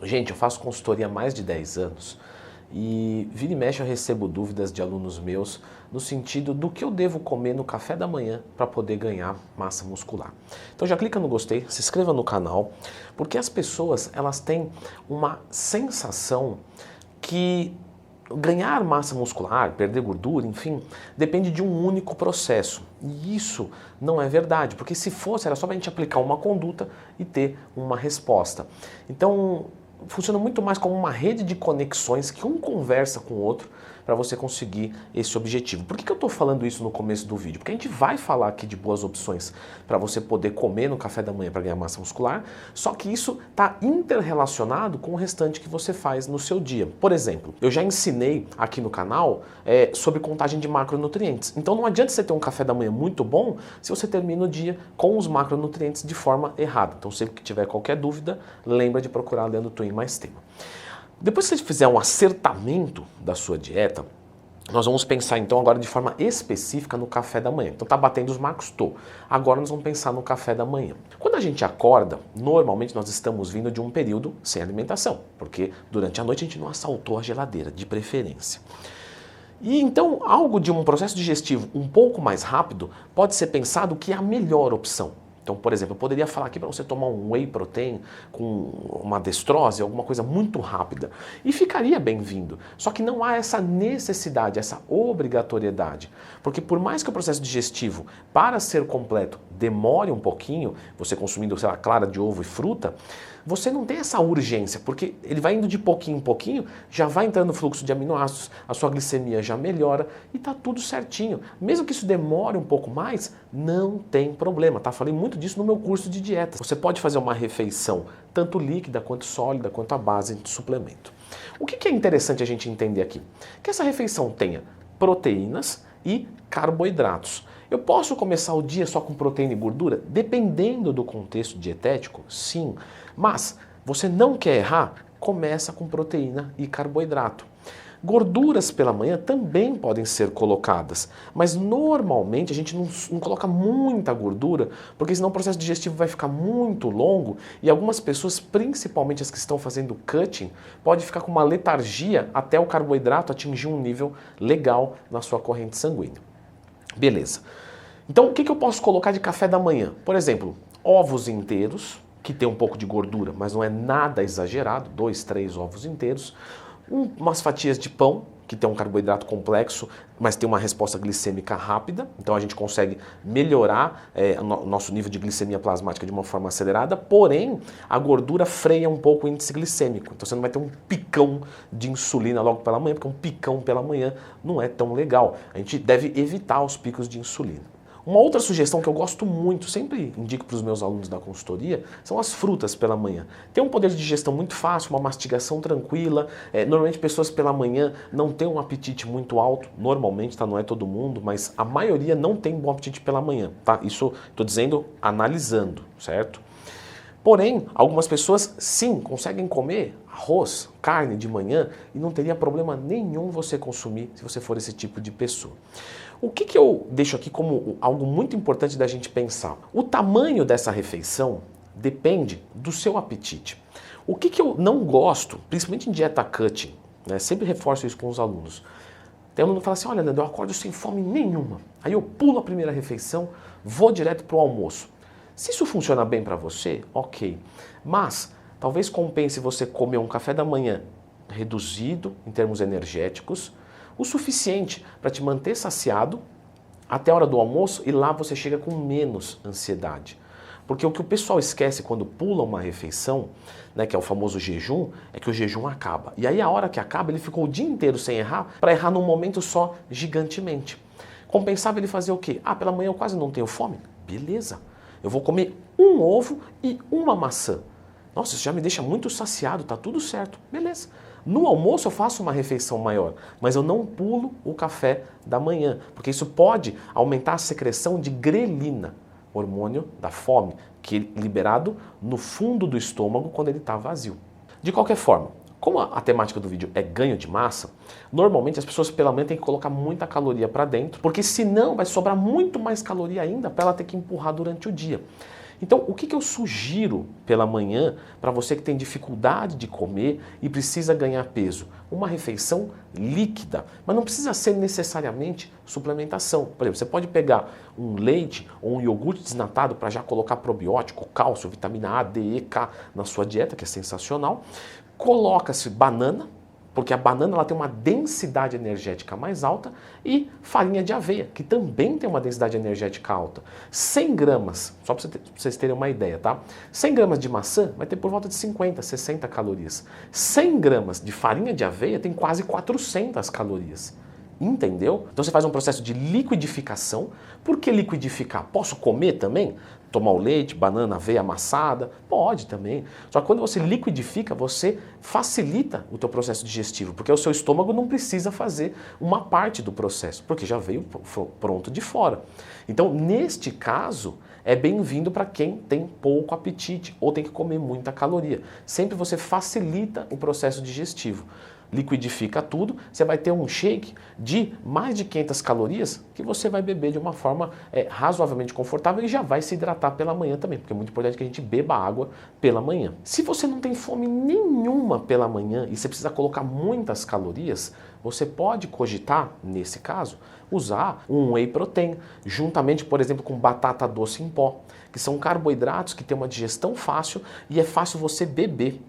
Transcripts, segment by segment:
Gente, eu faço consultoria há mais de 10 anos e vira e mexe eu recebo dúvidas de alunos meus no sentido do que eu devo comer no café da manhã para poder ganhar massa muscular. Então já clica no gostei, se inscreva no canal, porque as pessoas elas têm uma sensação que ganhar massa muscular, perder gordura, enfim, depende de um único processo. E isso não é verdade, porque se fosse, era só a gente aplicar uma conduta e ter uma resposta. Então, funciona muito mais como uma rede de conexões que um conversa com o outro para você conseguir esse objetivo. Por que eu estou falando isso no começo do vídeo? Porque a gente vai falar aqui de boas opções para você poder comer no café da manhã para ganhar massa muscular, só que isso está interrelacionado com o restante que você faz no seu dia. Por exemplo, eu já ensinei aqui no canal sobre contagem de macronutrientes. Então não adianta você ter um café da manhã muito bom se você termina o dia com os macronutrientes de forma errada. Então sempre que tiver qualquer dúvida, lembra de procurar Leandro Twin mais tema. Depois que você fizer um acertamento da sua dieta, nós vamos pensar então agora de forma específica no café da manhã. Então tá batendo os marcos? Tô. Agora nós vamos pensar no café da manhã. Quando a gente acorda, normalmente nós estamos vindo de um período sem alimentação, porque durante a noite a gente não assaltou a geladeira, de preferência. E então algo de um processo digestivo um pouco mais rápido pode ser pensado que é a melhor opção. Então, por exemplo, eu poderia falar aqui para você tomar um whey protein com uma destrose, alguma coisa muito rápida, e ficaria bem-vindo. Só que não há essa necessidade, essa obrigatoriedade. Porque por mais que o processo digestivo, para ser completo, demore um pouquinho, você consumindo, sei lá, clara de ovo e fruta, você não tem essa urgência, porque ele vai indo de pouquinho em pouquinho, já vai entrando no fluxo de aminoácidos, a sua glicemia já melhora e está tudo certinho. Mesmo que isso demore um pouco mais, não tem problema, tá? Falei muito disso no meu curso de dieta. Você pode fazer uma refeição tanto líquida quanto sólida, quanto à base de suplemento. O que é interessante a gente entender aqui? Que essa refeição tenha proteínas e carboidratos. Eu posso começar o dia só com proteína e gordura? Dependendo do contexto dietético, sim. Mas você não quer errar? Começa com proteína e carboidrato. Gorduras pela manhã também podem ser colocadas, mas normalmente a gente não coloca muita gordura, porque senão o processo digestivo vai ficar muito longo e algumas pessoas, principalmente as que estão fazendo cutting, pode ficar com uma letargia até o carboidrato atingir um nível legal na sua corrente sanguínea. Beleza. Então o que eu posso colocar de café da manhã? Por exemplo, ovos inteiros, que tem um pouco de gordura, mas não é nada exagerado, 2, 3 ovos inteiros, umas fatias de pão, que tem um carboidrato complexo, mas tem uma resposta glicêmica rápida, então a gente consegue melhorar o nosso nível de glicemia plasmática de uma forma acelerada, porém a gordura freia um pouco o índice glicêmico, então você não vai ter um picão de insulina logo pela manhã, porque um picão pela manhã não é tão legal, a gente deve evitar os picos de insulina. Uma outra sugestão que eu gosto muito, sempre indico para os meus alunos da consultoria, são as frutas pela manhã. Tem um poder de digestão muito fácil, uma mastigação tranquila. Normalmente pessoas pela manhã não têm um apetite muito alto, normalmente, tá? Não é todo mundo, mas a maioria não tem bom apetite pela manhã, tá? Isso estou dizendo analisando, certo? Porém, algumas pessoas sim conseguem comer arroz, carne de manhã e não teria problema nenhum você consumir se você for esse tipo de pessoa. O que eu deixo aqui como algo muito importante da gente pensar? O tamanho dessa refeição depende do seu apetite. O que eu não gosto, principalmente em dieta cutting, né, sempre reforço isso com os alunos. Tem um aluno que fala assim, olha, Leandro, eu acordo sem fome nenhuma. Aí eu pulo a primeira refeição, vou direto para o almoço. Se isso funciona bem para você, ok. Mas talvez compense você comer um café da manhã reduzido em termos energéticos, o suficiente para te manter saciado até a hora do almoço e lá você chega com menos ansiedade. Porque o que o pessoal esquece quando pula uma refeição, né, que é o famoso jejum, é que o jejum acaba. E aí a hora que acaba ele ficou o dia inteiro sem errar para errar num momento só gigantemente. Compensava ele fazer o quê? Ah, pela manhã eu quase não tenho fome? Beleza. Eu vou comer um ovo e uma maçã. Nossa, isso já me deixa muito saciado, tá tudo certo. Beleza. No almoço eu faço uma refeição maior, mas eu não pulo o café da manhã, porque isso pode aumentar a secreção de grelina, hormônio da fome, que é liberado no fundo do estômago quando ele está vazio. De qualquer forma, como a temática do vídeo é ganho de massa, normalmente as pessoas pela manhã têm que colocar muita caloria para dentro, porque senão vai sobrar muito mais caloria ainda para ela ter que empurrar durante o dia. Então, o que eu sugiro pela manhã para você que tem dificuldade de comer e precisa ganhar peso? Uma refeição líquida, mas não precisa ser necessariamente suplementação. Por exemplo, você pode pegar um leite ou um iogurte desnatado para já colocar probiótico, cálcio, vitamina A, D, E, K na sua dieta, que é sensacional. Coloca-se banana, porque a banana ela tem uma densidade energética mais alta, e farinha de aveia, que também tem uma densidade energética alta. 100 gramas, só para vocês terem uma ideia, tá? 100 gramas de maçã vai ter por volta de 50, 60 calorias. 100 gramas de farinha de aveia tem quase 400 calorias. Entendeu? Então você faz um processo de liquidificação. Por que liquidificar? Posso comer também? Tomar o leite, banana, aveia amassada? Pode também. Só que quando você liquidifica, você facilita o teu processo digestivo, porque o seu estômago não precisa fazer uma parte do processo, porque já veio pronto de fora. Então, neste caso, é bem-vindo para quem tem pouco apetite ou tem que comer muita caloria. Sempre você facilita o processo digestivo. Liquidifica tudo, você vai ter um shake de mais de 500 calorias que você vai beber de uma forma razoavelmente confortável e já vai se hidratar pela manhã também, porque é muito importante que a gente beba água pela manhã. Se você não tem fome nenhuma pela manhã e você precisa colocar muitas calorias, você pode cogitar, nesse caso, usar um whey protein, juntamente, por exemplo, com batata doce em pó, que são carboidratos que têm uma digestão fácil e é fácil você beber.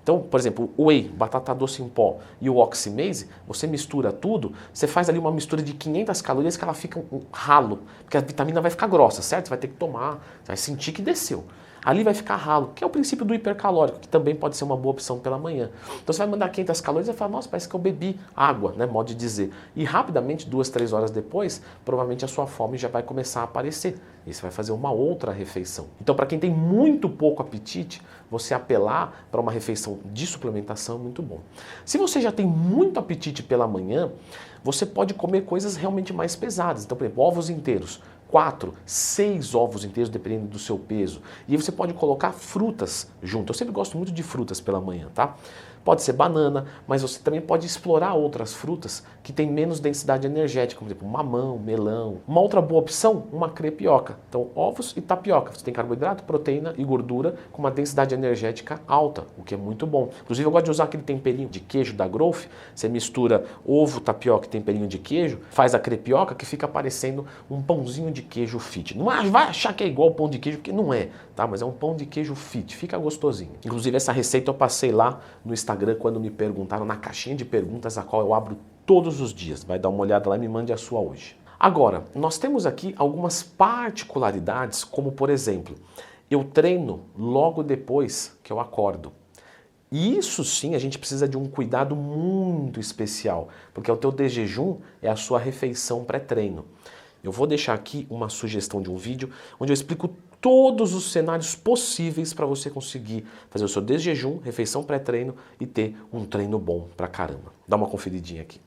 Então, por exemplo, o whey, batata doce em pó e o oximase, você mistura tudo, você faz ali uma mistura de 500 calorias que ela fica um ralo, porque a vitamina vai ficar grossa, certo? Você vai ter que tomar, você vai sentir que desceu. Ali vai ficar ralo, que é o princípio do hipercalórico, que também pode ser uma boa opção pela manhã. Então você vai mandar 500 calorias e vai falar, nossa, parece que eu bebi água, né, modo de dizer. E rapidamente, 2, 3 horas depois, provavelmente a sua fome já vai começar a aparecer. E você vai fazer uma outra refeição. Então, para quem tem muito pouco apetite, você apelar para uma refeição de suplementação é muito bom. Se você já tem muito apetite pela manhã, você pode comer coisas realmente mais pesadas. Então, por exemplo, ovos inteiros. 4, 6 ovos inteiros, dependendo do seu peso. E aí você pode colocar frutas junto. Eu sempre gosto muito de frutas pela manhã, tá? Pode ser banana, mas você também pode explorar outras frutas que têm menos densidade energética, como por exemplo, mamão, melão. Uma outra boa opção, uma crepioca. Então, ovos e tapioca. Você tem carboidrato, proteína e gordura com uma densidade energética alta, o que é muito bom. Inclusive, eu gosto de usar aquele temperinho de queijo da Growth. Você mistura ovo, tapioca e temperinho de queijo, faz a crepioca que fica parecendo um pãozinho de queijo fit. Não vai achar que é igual pão de queijo, porque não é, tá? Mas é um pão de queijo fit, fica gostosinho. Inclusive, essa receita eu passei lá no Instagram quando me perguntaram, na caixinha de perguntas, a qual eu abro todos os dias. Vai dar uma olhada lá e me mande a sua hoje. Agora, nós temos aqui algumas particularidades, como por exemplo, eu treino logo depois que eu acordo. E isso sim, a gente precisa de um cuidado muito especial, porque o teu de jejum é a sua refeição pré-treino. Eu vou deixar aqui uma sugestão de um vídeo onde eu explico todos os cenários possíveis para você conseguir fazer o seu desjejum, refeição pré-treino e ter um treino bom pra caramba. Dá uma conferidinha aqui.